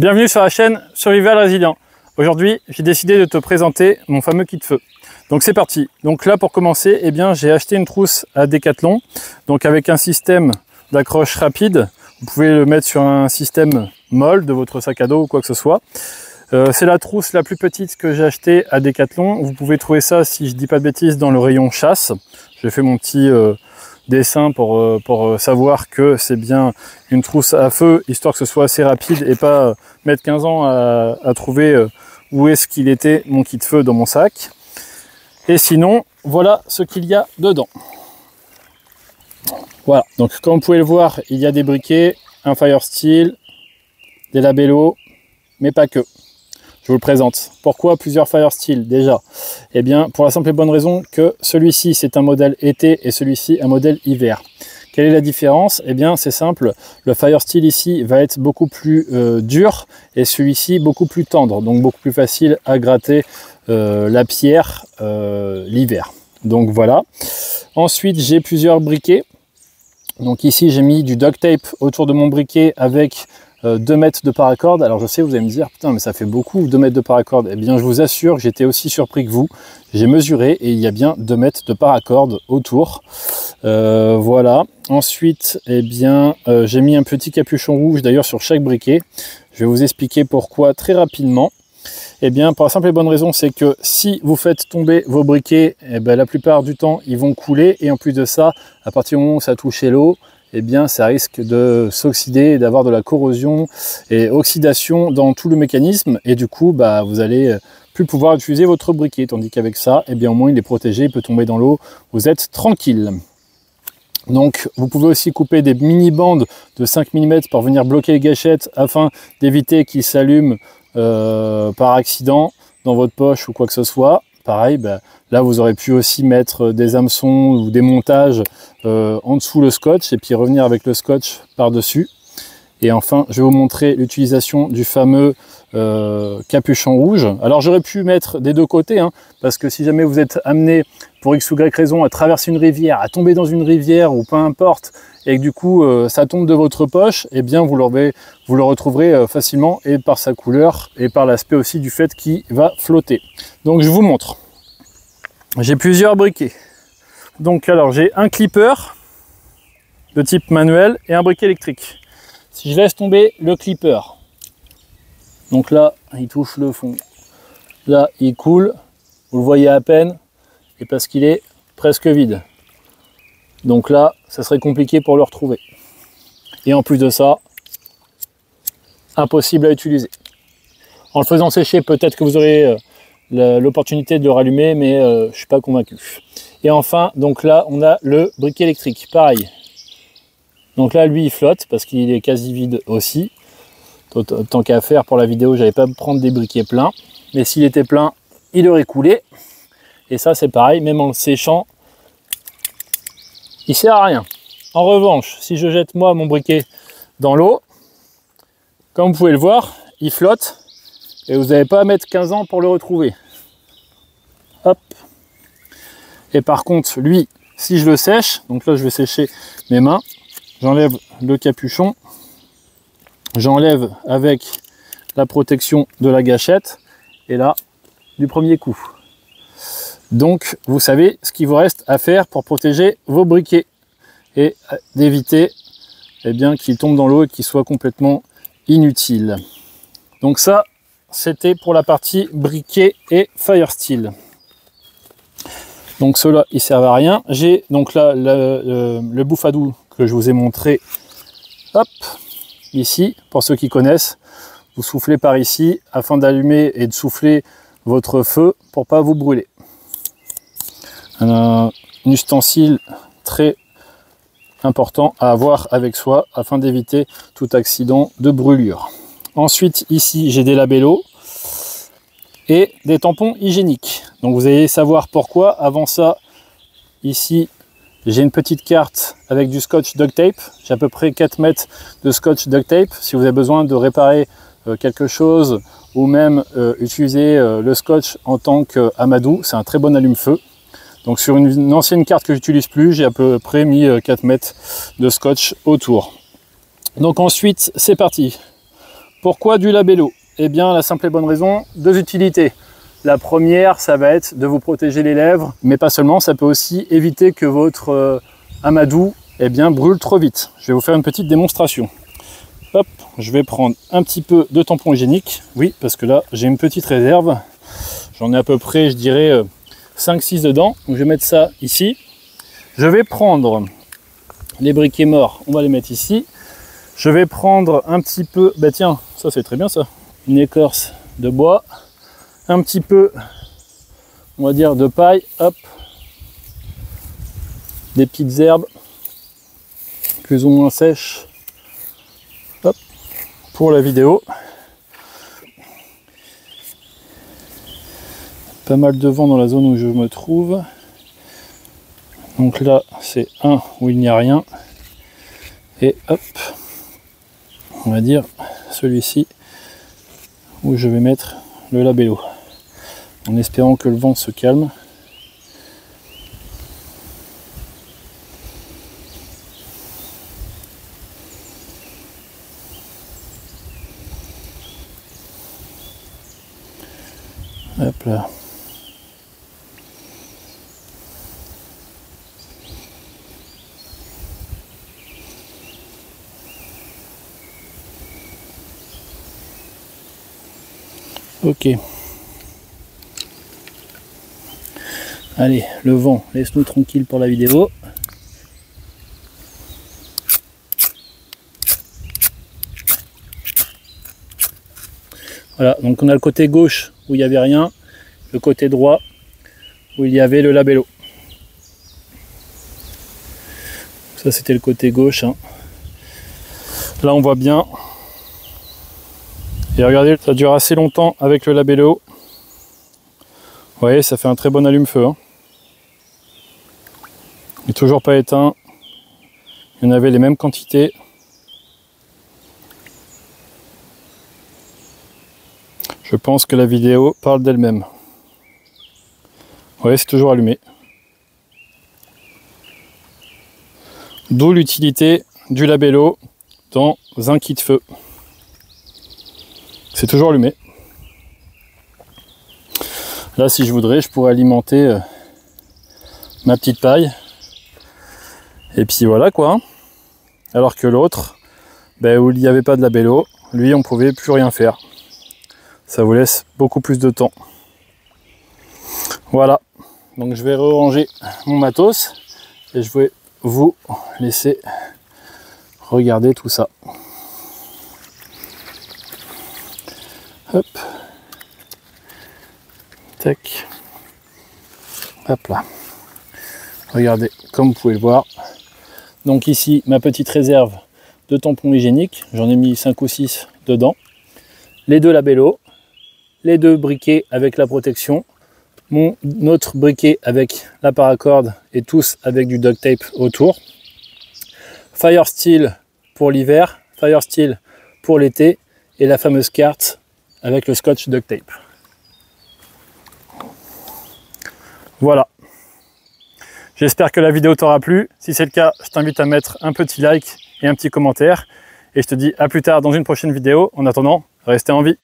Bienvenue sur la chaîne Survival Résilient. Aujourd'hui, j'ai décidé de te présenter mon fameux kit feu. Donc c'est parti. Donc là, pour commencer, eh bien, j'ai acheté une trousse à Decathlon. Donc avec un système d'accroche rapide. Vous pouvez le mettre sur un système molle de votre sac à dos ou quoi que ce soit. C'est la trousse la plus petite que j'ai achetée à Decathlon. Vous pouvez trouver ça, si je dis pas de bêtises, dans le rayon chasse. J'ai fait mon petit dessin pour savoir que c'est bien une trousse à feu, histoire que ce soit assez rapide et pas mettre 15 ans à trouver où est-ce qu'il était mon kit feu dans mon sac. Et sinon, voilà ce qu'il y a dedans. Voilà, donc comme vous pouvez le voir, il y a des briquets, un fire steel, des labellos, mais pas que. Je vous le présente. Pourquoi plusieurs fire steel déjà? Eh bien, pour la simple et bonne raison que celui-ci c'est un modèle été et celui-ci un modèle hiver. Quelle est la différence? Eh bien, c'est simple. Le fire steel ici va être beaucoup plus dur et celui-ci beaucoup plus tendre, donc beaucoup plus facile à gratter la pierre l'hiver. Donc voilà. Ensuite, j'ai plusieurs briquets. Donc ici, j'ai mis du duct tape autour de mon briquet avec 2 mètres de paracorde. Alors je sais, vous allez me dire, putain, mais ça fait beaucoup, 2 mètres de paracorde. Eh bien, je vous assure que j'étais aussi surpris que vous. J'ai mesuré et il y a bien 2 mètres de paracorde autour. Voilà. Ensuite, eh bien, j'ai mis un petit capuchon rouge d'ailleurs sur chaque briquet. Je vais vous expliquer pourquoi très rapidement. Eh bien, pour la simple et bonne raison, c'est que si vous faites tomber vos briquets, eh bien, la plupart du temps, ils vont couler. Et en plus de ça, à partir du moment où ça touche l'eau, eh bien, ça risque de s'oxyder et d'avoir de la corrosion et oxydation dans tout le mécanisme. Et du coup, bah, vous allez plus pouvoir utiliser votre briquet. Tandis qu'avec ça, eh bien, au moins, il est protégé, il peut tomber dans l'eau. Vous êtes tranquille. Donc, vous pouvez aussi couper des mini-bandes de 5 mm pour venir bloquer les gâchettes afin d'éviter qu'ils s'allument par accident dans votre poche ou quoi que ce soit. Pareil, bah, là vous aurez pu aussi mettre des hameçons ou des montages en dessous le scotch et puis revenir avec le scotch par dessus. Et enfin, je vais vous montrer l'utilisation du fameux capuchon rouge. Alors j'aurais pu mettre des deux côtés, hein, parce que si jamais vous êtes amené pour X ou Y raison à traverser une rivière, à tomber dans une rivière ou peu importe, et que du coup ça tombe de votre poche, eh bien vous le retrouverez facilement, et par sa couleur et par l'aspect aussi du fait qu'il va flotter. Donc je vous montre. J'ai plusieurs briquets. Donc alors j'ai un clipper de type manuel et un briquet électrique. Si je laisse tomber le clipper, donc là il touche le fond, là il coule, vous le voyez à peine, et parce qu'il est presque vide. Donc là, ça serait compliqué pour le retrouver. Et en plus de ça, impossible à utiliser. En le faisant sécher, peut-être que vous aurez l'opportunité de le rallumer, mais je ne suis pas convaincu. Et enfin, donc là, on a le briquet électrique. Pareil. Donc là, lui, il flotte parce qu'il est quasi vide aussi. Tant qu'à faire pour la vidéo, j'allais pas prendre des briquets pleins. Mais s'il était plein, il aurait coulé. Et ça, c'est pareil, même en le séchant, il sert à rien. En revanche, si je jette moi mon briquet dans l'eau, comme vous pouvez le voir, il flotte et vous n'avez pas à mettre 15 ans pour le retrouver. Hop. Et par contre, lui, si je le sèche, donc là je vais sécher mes mains, j'enlève le capuchon, j'enlève avec la protection de la gâchette et là, du premier coup. Donc, vous savez ce qu'il vous reste à faire pour protéger vos briquets et d'éviter qu'ils tombent dans l'eau et qu'ils soient complètement inutiles. Donc ça, c'était pour la partie briquet et fire steel. Donc ceux-là, ils servent à rien. J'ai donc là le bouffadou que je vous ai montré. Hop, ici, pour ceux qui connaissent, vous soufflez par ici afin d'allumer et de souffler votre feu pour pas vous brûler. Un ustensile très important à avoir avec soi afin d'éviter tout accident de brûlure. Ensuite, ici, j'ai des labellos et des tampons hygiéniques. Donc vous allez savoir pourquoi. Avant ça, ici, j'ai une petite carte avec du scotch duct tape. J'ai à peu près 4 mètres de scotch duct tape. Si vous avez besoin de réparer quelque chose ou même utiliser le scotch en tant qu'amadou, c'est un très bon allume-feu. Donc sur une ancienne carte que j'utilise plus, j'ai à peu près mis 4 mètres de scotch autour. Donc ensuite, c'est parti Pourquoi du labello? Eh bien, la simple et bonne raison, 2 utilités. La première, ça va être de vous protéger les lèvres, mais pas seulement, ça peut aussi éviter que votre amadou brûle trop vite. Je vais vous faire une petite démonstration. Hop, je vais prendre un petit peu de tampon hygiénique. Oui, parce que là, j'ai une petite réserve. J'en ai à peu près, je dirais, 5-6 dedans. Donc, je vais mettre ça ici. Je vais prendre les briquets morts, on va les mettre ici. Je vais prendre un petit peu, bah tiens, ça c'est très bien ça, une écorce de bois, un petit peu, on va dire, de paille, hop, des petites herbes, plus ou moins sèches, hop, pour la vidéo. Pas mal de vent dans la zone où je me trouve. Donc là, c'est un où il n'y a rien. Et hop, on va dire celui-ci où je vais mettre le labello. En espérant que le vent se calme. Hop là. Ok. Allez, le vent, laisse-nous tranquille pour la vidéo. Voilà, donc on a le côté gauche où il n'y avait rien, le côté droit où il y avait le labello. Ça c'était le côté gauche. Hein. Là on voit bien. Et regardez, ça dure assez longtemps avec le labello. Vous voyez, ça fait un très bon allume-feu. Hein. Il n'est toujours pas éteint. Il y en avait les mêmes quantités. Je pense que la vidéo parle d'elle-même. Vous voyez, c'est toujours allumé. D'où l'utilité du labello dans un kit feu. C'est toujours allumé. Là, si je voudrais, je pourrais alimenter ma petite paille. Et puis voilà quoi. Alors que l'autre, où il n'y avait pas de labello, lui, on ne pouvait plus rien faire. Ça vous laisse beaucoup plus de temps. Voilà. Donc je vais ranger mon matos et je vais vous laisser regarder tout ça. Hop. Tac. Hop là. Regardez, comme vous pouvez le voir. Donc ici, ma petite réserve de tampons hygiéniques. J'en ai mis 5 ou 6 dedans. Les 2 labellos. Les 2 briquets avec la protection. Mon autre briquet avec la paracorde et tous avec du duct tape autour. Fire Steel pour l'hiver. Fire Steel pour l'été. Et la fameuse carte avec le scotch duct tape. Voilà. J'espère que la vidéo t'aura plu. Si c'est le cas, je t'invite à mettre un petit like et un petit commentaire. Et je te dis à plus tard dans une prochaine vidéo. En attendant, restez en vie.